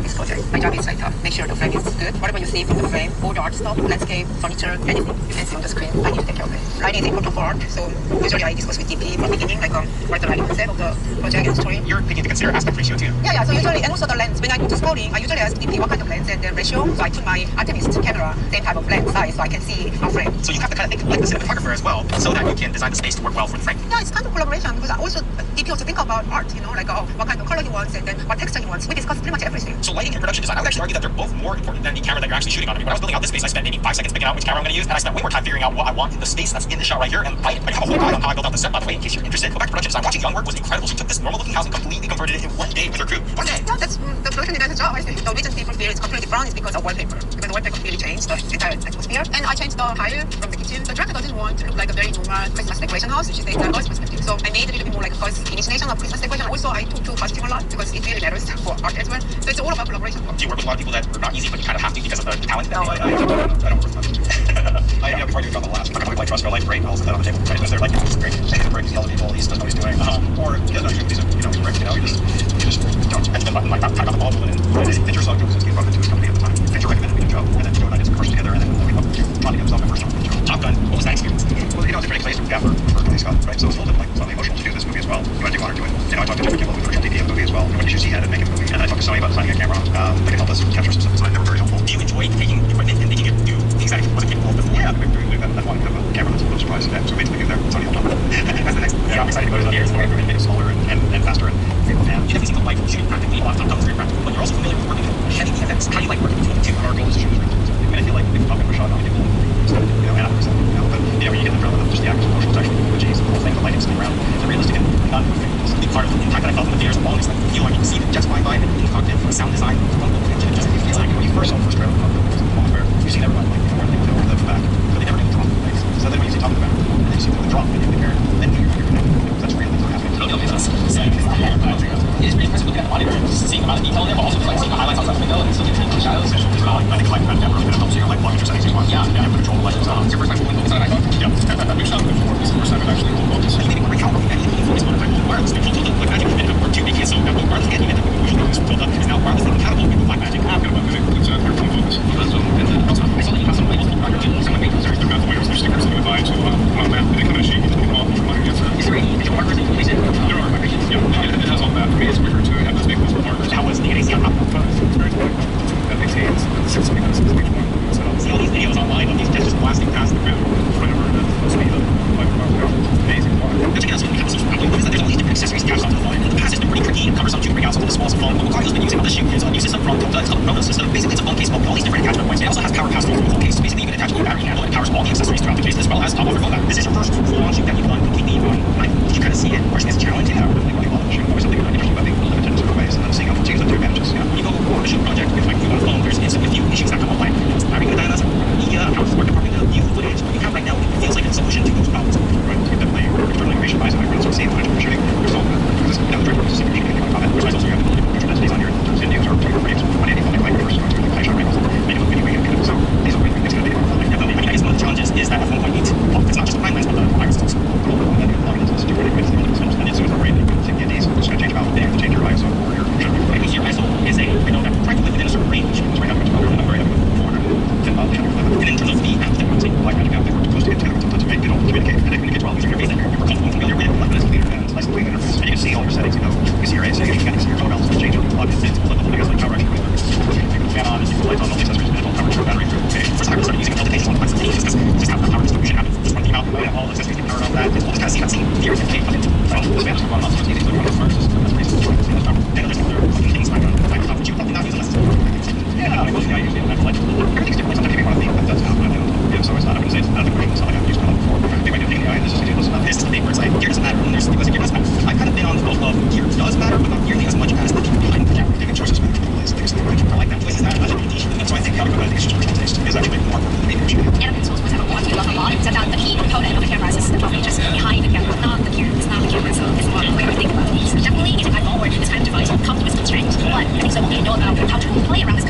this project. My job is like make sure the frame is good. Whatever you see from the frame, all the art stuff, landscape, furniture, anything you can see on the screen, I need to take care of it. Lighting is important for art, so usually I discuss with DP from the beginning, like what the lighting concept of the project and story. You're beginning to consider aspect ratio too. Yeah. So usually, and also the lens. When I do scouting, I usually ask DP what kind of lens and the ratio. So I put my Artemis camera same type of lens size, so I can see our frame. So you have to kind of think like the cinematographer as well, so that you can design the space to work well for the frame. Yeah, it's kind of collaboration because I also DP also think about art, like what kind of color he wants and then what texture he wants. We discuss pretty much everything. So lighting and production design, I would actually argue that they're both more important than the camera that you're actually shooting on. I mean, when I was building out this space, I spent maybe 5 seconds picking out which camera I'm going to use, and I spent way more time figuring out what I want in the space that's in the shot right here. And I have a whole guide on how I built out the set, by the way, in case you're interested. Go back to production design. Watching Young work was incredible. She took this normal looking house and completely converted it in one day with her crew. One day! Yeah, that's the production designer's job, I think. The reason people feel it's completely brown is because of wallpaper. Because the wallpaper really changed the entire atmosphere. And I changed the tile from the kitchen. The director doesn't want to look like a very normal Christmas decoration house, which is the girl's perspective. So I made it a little bit more like a girl's imagination of Christmas decoration. Also, I took to costume a lot because it really matters for art as well. So it's all about collaboration. Do you work with a lot of people that are not easy, but you kind of have to because of the talent? No, I don't work with much. Before I do a job, I'll ask. I'm not like trust or like great. I'll set that on the table. Right? Because they're like, this is great. He yells at people. He doesn't know what he's doing. Or he doesn't know he's great. You just don't. And then like kind of got the ball rolling. And Fincher saw Joe Kosinski brought it to his company at the time. Fincher recommended me to Joe, and then Joe and I did some course together, and then we went to trying to get himself my first job with Joe. Top Gun. What was that experience? Well, it's a very place for Tony Scott, right? So it's a little bit like something emotional to do this movie as well. You want to take honor to it. I talked to Jimmy Kimmel, who's the original DP of the movie as well, and what issues he had in making the movie. And I talked to Sony about designing a camera that could help us capture some stuff inside. They were very helpful. Do you enjoy taking equipment and making it do things that it wasn't capable of before? Yeah, that's one kind of a camera that's a little surprise. Yeah, so basically there, Sony helped out. That's the next. Yeah, I'm excited to go to the theaters. Made it smaller and faster. You definitely seem to like shooting practically. A lot of Top Gun is very practical, but you're also familiar with working with heavy VFX. How do you like working between the two? Our goal is to shoot as I feel like if Top Gun was shot on people, and after but when you get the thrill of just the actors' emotions actually achieve the whole thing, the lighting sitting around, it's realistic and non-moving. It's a big part of the impact that I felt in the theaters along is like the feel. I mean, you see the jets flying by and in the cockpit from a sound design, from the engine, it just feels like when you first saw the first trailer, there's a moment where you see everyone like before they go over the back, but they never do the drop. Like, so then when you see Top of the back, and then you see the drop, and you have the air, then you're connected. That's real. It's not happening. It is pretty impressive looking at the monitor and just seeing the amount of detail in it, but also just like seeing the highlights outside the window and still getting the shadows. I think like that really helps you like blocking your settings. Yeah, you have to control the lights. It's your first time pulling focus on an iPhone? Yeah, we've shot it before. It's the first time I've actually pulled focus. You made it work out. And even focus mode, wireless. People told them like Magic did it work too big, so now wireless can't even usually was built up is now wirelessly compatible with Blackmagic. I'm gonna it's your full focus. And then I saw that you have some labels for your some labels. They're got the wires, there's stickers that go by to on that. They come in a sheet, you can off from underneath. Is there any visual markers that you place in? There are. Yeah, it has all that. For me, it's quicker to have those big visual markers. How was the NAC on top? It's very quick. That makes sense. It's something that's each one. See all these videos online of these jets just blasting past the ground. Whatever the speed of like amazing. There's also there's all these different accessories attached onto the phone. In the past, it's been pretty tricky and cumbersome to bring out some of the small phone. What Macario's been using on the shoot is a new system from it's called a Rono system. Basically, it's a phone case with all these different attachment points. It also has power pass through the whole case. So basically, you can attach a battery handle and it powers all the accessories throughout the case, as well as top over phone back. This is your first full-on shoot that you've done completely on iPhone. Did you kind of see it? Or is it challenging? Yeah, really well. Always something interesting about being limited in certain ways and then seeing how to use it to advantages. Yeah. When you go for a shoot project with like you on a phone, there's instant with you issues that come up like having the data, media, how to work department, view footage. What you have right now, it feels like a solution to those problems. Right. You definitely external information buys and I really see the footage we're shooting. There's all because the director is seeing you're shooting comment, which is also you have internet days on your videos or your frames. When anything like first going through the high shot rifles, make it look really weird. So these are really things gonna be definitely. I mean, I guess one of the challenges is that at 1.8, well, it's not just the prime lens, but the iris also. And it's too pretty and it's super great. It's just gonna change about they have to change your ISO or your your ISO is I know that practically within a certain range. It's right now much better. I'm very happy with 410 and in terms of the app that runs it, Blackmagic app, they work close together to make it all communicate and it communicates well using your face and you're comfortable and familiar with it. Like it's clear and it's nice looking interface. And you can see all your settings, you see your ASA, you can see your color balance, you change it, plug it, it's I guess like power actually. You can fan on, you can lights on, all the accessories, and it'll power your battery through. Okay. First time I started using notifications on the device just because just how the power distribution happens. Just running out, all the accessories get powered on that. We'll just kind of see that same theory can come into this man's run off, so it's easy to run off first. That's pretty simple. And there's other things like Microsoft, which you probably not use unless it's yeah, I use it. Everything's different. Sometimes you may want to think that that's not what I do. Yeah, so it's not, I wouldn't say it's not a great, it's not like I've used it before. Maybe I do think, this is ridiculous. This is the thing where it's like, gear doesn't matter, and there's because gear does matter. I've kind of been on the boat of gear does matter, but not nearly as much as the people behind the camera. Taking choices matter. I like that choices that as a niche. And so I think I think it's just personal taste is actually more important than maybe appreciated. Animal tools, for example, what you love a lot is that the key component of the camera is the phone just behind the camera, not the camera. It's not the camera, so it's more the way I think about it. So definitely, if I forward this kind of device, it comes with constraints. But I think so you know about how to play around this